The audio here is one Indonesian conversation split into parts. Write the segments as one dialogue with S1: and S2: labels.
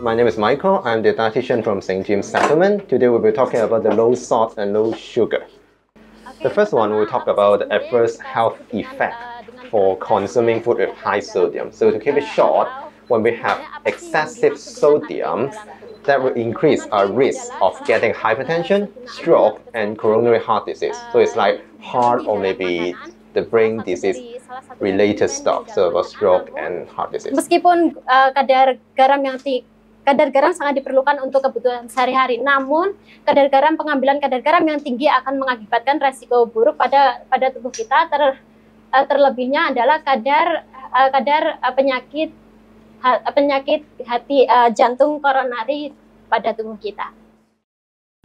S1: My name is Michael. I'm the dietitian from St. James Settlement. Today we'll be talking about the low salt and low sugar. The first one we'll talk about the adverse health effect for consuming food with high sodium. So to keep it short, when we have excessive sodium, that will increase our risk of getting hypertension, stroke, and coronary heart disease. So it's like heart or maybe the brain disease related stuff, so about stroke and heart disease.
S2: Meskipun kadar garam sangat diperlukan untuk kebutuhan sehari-hari, namun pengambilan kadar garam yang tinggi akan mengakibatkan resiko buruk pada tubuh kita. Terlebihnya adalah kadar penyakit hati, jantung, koronari pada tubuh kita.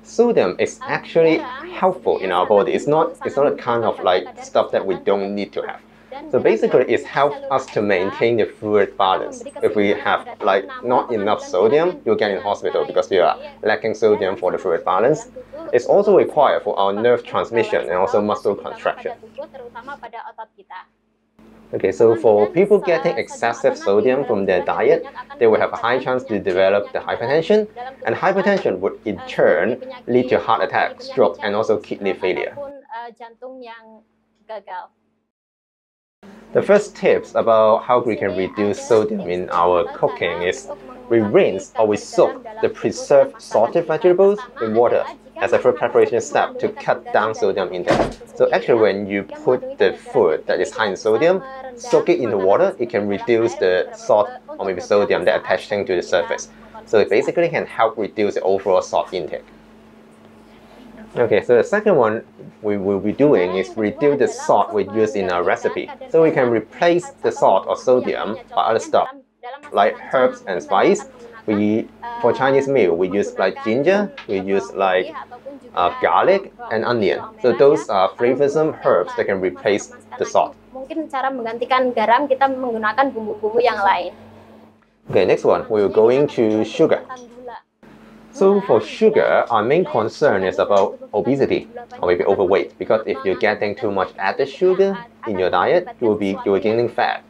S1: Sodium is actually helpful in our body. It's not a kind of like stuff that we don't need to have. So basically, it helps us to maintain the fluid balance. If we have like not enough sodium, you'll get in hospital because we are lacking sodium for the fluid balance. It's also required for our nerve transmission and also muscle contraction. Okay, so for people getting excessive sodium from their diet, they will have a high chance to develop the hypertension, and hypertension would in turn lead to heart attack, stroke, and also kidney failure. The first tips about how we can reduce sodium in our cooking is we rinse or we soak the preserved salted vegetables in water as a food preparation step to cut down sodium intake. So actually when you put the food that is high in sodium, soak it in the water, it can reduce the salt or maybe sodium that attaching to the surface. So it basically can help reduce the overall salt intake. Okay, so the second one we will be doing is reduce the salt we use in our recipe. So we can replace the salt or sodium by other stuff like herbs and spice. For Chinese meal, we use like ginger, we use like garlic and onion. So those are flavorsome herbs that can replace the salt.
S2: Mungkin cara menggantikan garam, kita menggunakan bumbu-bumbu yang lain.
S1: Okay, next one, we're going to sugar. So for sugar, our main concern is about obesity or maybe overweight, because if you're getting too much added sugar in your diet, you're gaining fat.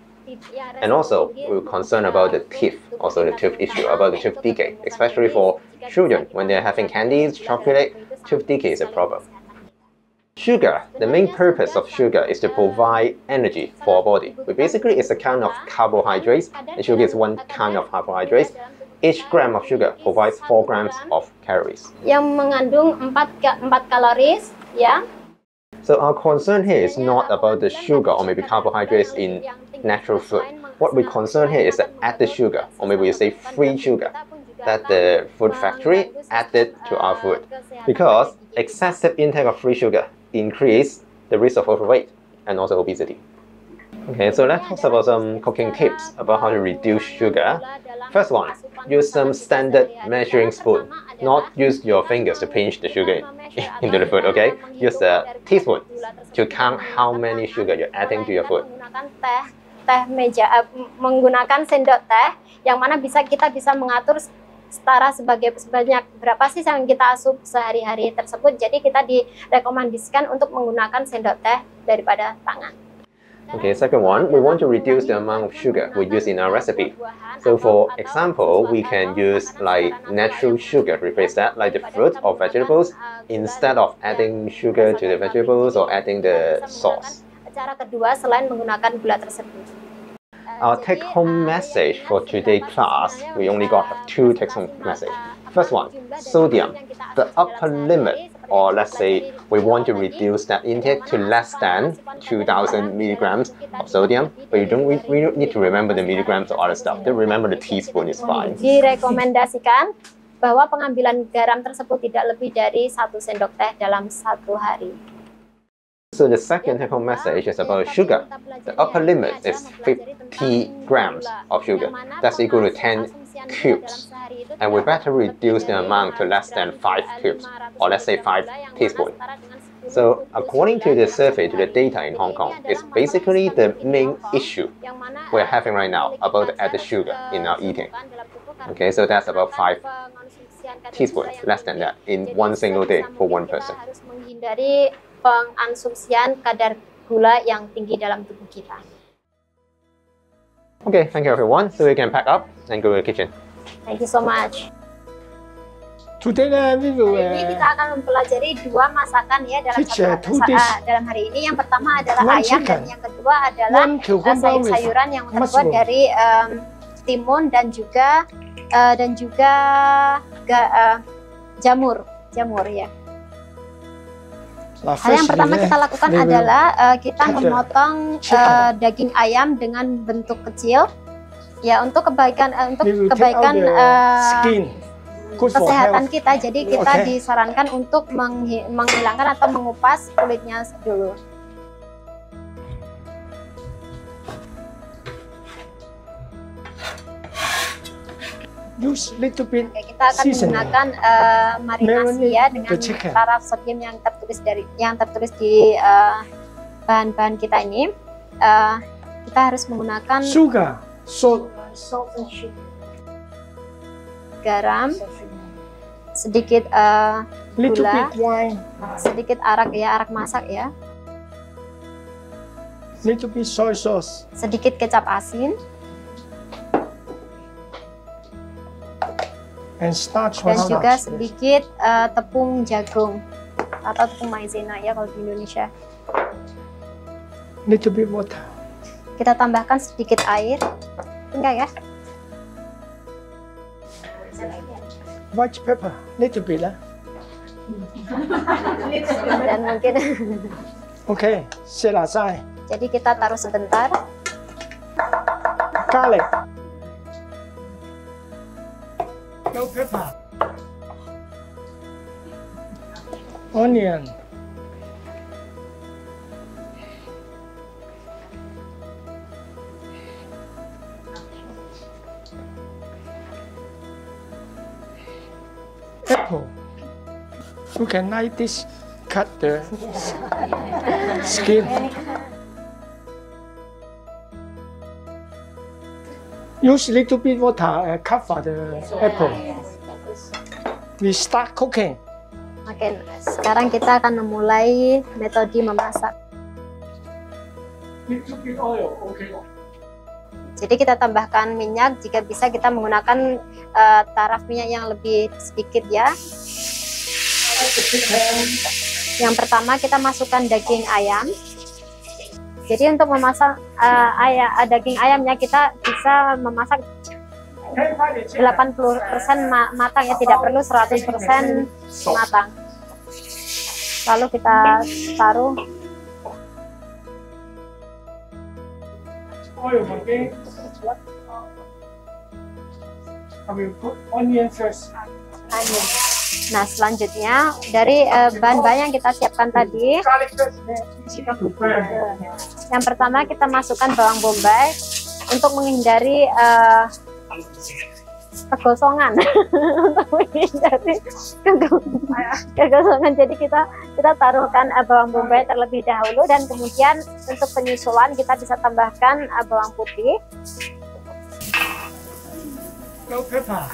S1: And also, we're concerned about the teeth, also the tooth issue, about the tooth decay, especially for children. When they're having candies, chocolate, tooth decay is a problem. Sugar, the main purpose of sugar is to provide energy for our body. Basically, it's a kind of carbohydrates, and sugar is one kind of carbohydrates. Each gram of sugar provides 4 grams of calories.
S2: Yang mengandung 4 kaloris, ya.
S1: So our concern here is not about the sugar or maybe carbohydrates in natural food. What we concern here is the added sugar, or maybe you say free sugar, that the food factory added to our food. Because excessive intake of free sugar increase the risk of overweight and also obesity. Okay, so let's talk about some cooking tips about how to reduce sugar. First one, use some standard measuring spoon. Not use your fingers to pinch the sugar into the food, okay? Use a teaspoon to count how many sugar you're adding to your food.
S2: Menggunakan sendok teh, yang mana kita bisa mengatur setara sebanyak berapa sih yang kita asup sehari-hari tersebut. Jadi kita direkomendasikan untuk menggunakan sendok teh daripada tangan.
S1: Okay, second one, we want to reduce the amount of sugar we use in our recipe. So for example, we can use like natural sugar to replace that, like the fruit or vegetables, instead of adding sugar to the vegetables or adding the sauce.
S2: Cara kedua selain menggunakan gula tersebut.
S1: Our take-home message for today's class, we only got 2 take-home messages. First one, sodium, the upper limit, or let's say we want to reduce that intake to less than 2,000 milligrams of sodium, but we don't need to remember the milligrams or other stuff. Just remember the teaspoon is fine.
S2: Direkomendasikan bahwa pengambilan garam tersebut tidak lebih dari 1 sendok teh dalam 1 hari.
S1: So the second take-home message is about sugar. The upper limit is 50 grams of sugar. That's equal to 10 cubes. And we better reduce the amount to less than 5 cubes, or let's say 5 teaspoons. So according to the survey, to the data in Hong Kong, it's basically the main issue we're having right now about the added sugar in our eating. Okay, so that's about 5 teaspoons, less than that, in one single day for one person.
S2: Pengonsumsian kadar gula yang tinggi dalam tubuh kita.
S1: Okay, thank you everyone. So we can pack up and go to the kitchen.
S2: Thank you so much.
S3: Today we will
S2: Hari ini kita akan mempelajari dua masakan ya dalam hari ini. Yang pertama adalah ayam dan yang kedua adalah sayur-sayuran yang terbuat dari timun dan juga jamur ya. Hal yang pertama kita lakukan adalah kita memotong daging ayam dengan bentuk kecil ya untuk kebaikan kesehatan kita. Jadi kita disarankan untuk menghilangkan atau mengupas kulitnya dulu.
S3: Use little bit
S2: kita akan menggunakan marinasi ya dengan taraf sodium yang tertulis di bahan-bahan kita ini. Kita harus menggunakan
S3: sugar, salt
S2: and sugar, garam, sedikit gula, sedikit arak masak ya,
S3: little bit soy sauce,
S2: sedikit kecap asin,
S3: and starch
S2: dan juga sedikit tepung jagung atau tepung maizena ya kalau di Indonesia.
S3: Little bit water.
S2: Kita tambahkan sedikit air, enggak ya?
S3: White pepper, little bit lah.
S2: Dan mungkin.
S3: Oke, selesai.
S2: Jadi kita taruh sebentar.
S3: Garlic. Bell pepper. Onion. Apple. You can like this, cut the skin. Use little bit water cover the apple. We start cooking.
S2: Oke, sekarang kita akan memulai metode memasak.
S3: Little bit oil, okay.
S2: Jadi kita tambahkan minyak, jika bisa kita menggunakan taraf minyak yang lebih sedikit ya. Yang pertama kita masukkan daging ayam. Jadi untuk memasak daging ayamnya kita bisa memasak 80% matang ya, tidak perlu 100% matang. Lalu kita taruh
S3: oil, okay. I will put onion first.
S2: Nah, selanjutnya dari bahan-bahan yang kita siapkan tadi, yang pertama kita masukkan bawang bombay untuk menghindari kegosongan. Untuk menghindari kegosongan, jadi kita taruhkan bawang bombay terlebih dahulu, dan kemudian untuk penyusulan kita bisa tambahkan bawang putih,
S3: bell pepper,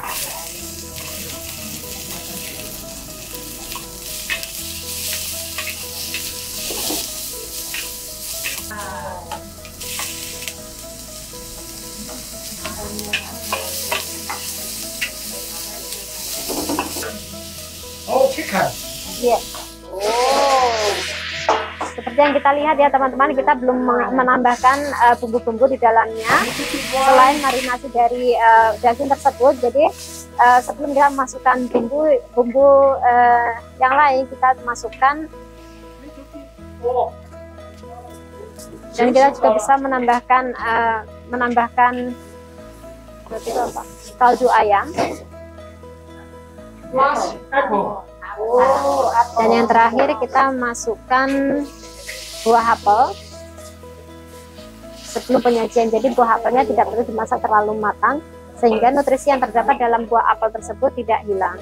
S3: chicken.
S2: ya. Seperti yang kita lihat ya teman-teman, kita belum menambahkan bumbu-bumbu di dalamnya selain marinasi dari daging tersebut. Jadi sebelum kita masukkan bumbu yang lain, kita masukkan, dan kita juga bisa menambahkan kaldu ayam. Dan yang terakhir kita masukkan buah apel sebelum penyajian. Jadi buah apelnya tidak perlu dimasak terlalu matang sehingga nutrisi yang terdapat dalam buah apel tersebut tidak hilang.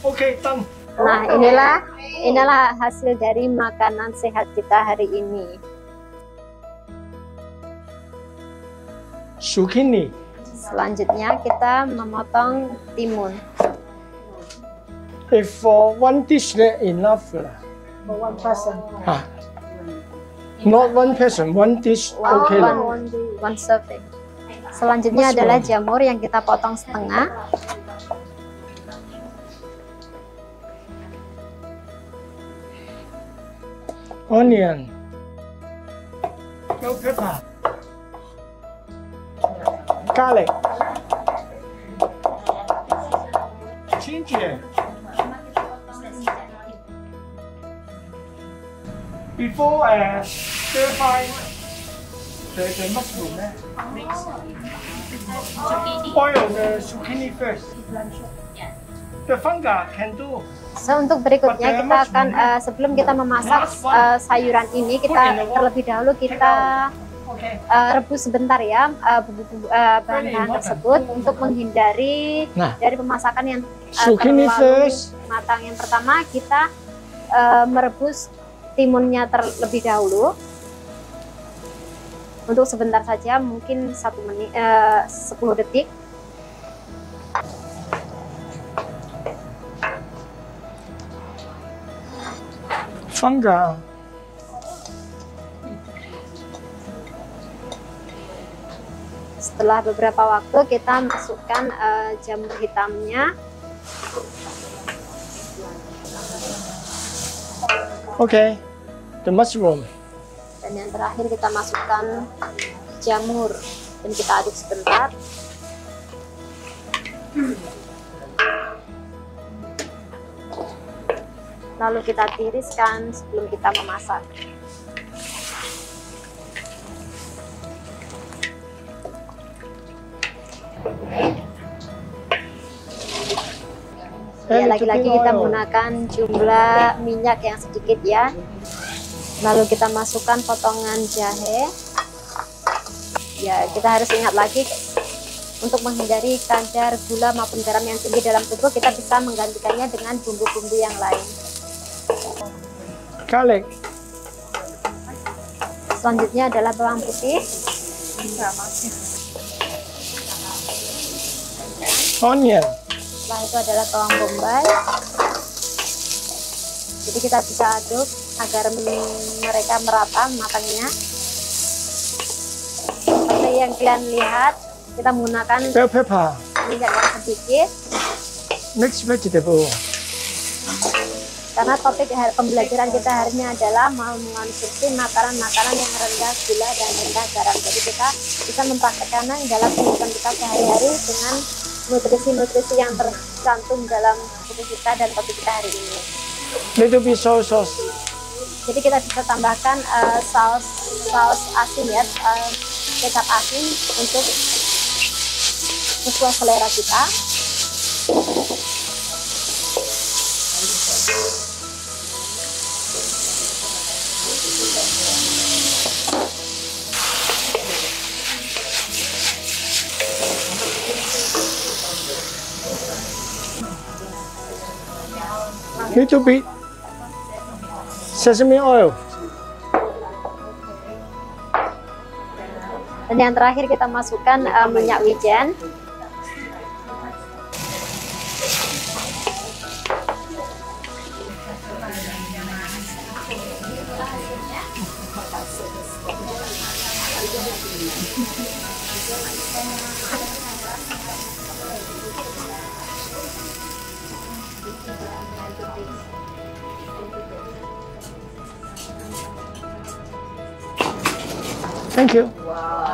S3: Oke, done.
S2: Nah, inilah hasil dari makanan sehat kita hari ini.
S3: Zucchini.
S2: Selanjutnya kita memotong timun.
S3: If for one dish, enough lah.
S4: For one person.
S3: Not one person, one dish. Okay lah.
S2: One serving. Selanjutnya adalah jamur yang kita potong setengah.
S3: Onion. Bell pepper. Garlic. Ginger. Before stir fry the mushroom, boil the zucchini first. The fungi can do.
S2: So, untuk berikutnya kita akan sebelum kita memasak sayuran ini, kita terlebih dahulu kita rebus sebentar ya bahan-bahan tersebut untuk menghindari dari pemasakan yang terlalu matang. Yang pertama kita merebus timunnya terlebih dahulu untuk sebentar saja, mungkin 1 menit 10 detik.
S3: Fungi.
S2: Setelah beberapa waktu kita masukkan jamur hitamnya.
S3: Okay, the mushroom.
S2: Dan yang terakhir kita masukkan jamur dan kita aduk sebentar. Lalu kita tiriskan sebelum kita memasak. Ya, lagi-lagi kita menggunakan jumlah minyak yang sedikit ya. Lalu kita masukkan potongan jahe. Ya, kita harus ingat lagi untuk menghindari kadar gula maupun garam yang tinggi dalam tubuh, kita bisa menggantikannya dengan bumbu-bumbu yang lain.
S3: Garlic.
S2: Selanjutnya adalah bawang putih.
S3: Onion.
S2: Setelah itu adalah bawang bombay. Jadi kita bisa aduk agar mereka merata matangnya. Seperti yang kalian lihat, kita menggunakan
S3: Bell pepper.
S2: minyak yang sedikit.
S3: Mixed vegetable.
S2: Karena topik pembelajaran kita hari ini adalah mau mengonsumsi makanan-makanan yang rendah gula dan rendah garam. Jadi kita bisa mempraktekkannya dalam kehidupan kita sehari-hari dengan nutrisi-nutrisi yang tercantum dalam buku kita dan topik kita hari ini.
S3: Little bit soy sauce.
S2: Jadi kita bisa tambahkan saus asin ya, kecap asin untuk sesuai selera kita.
S3: Little bit sesame oil.
S2: Dan yang terakhir kita masukkan minyak wijen.
S3: Thank you.
S4: Wow.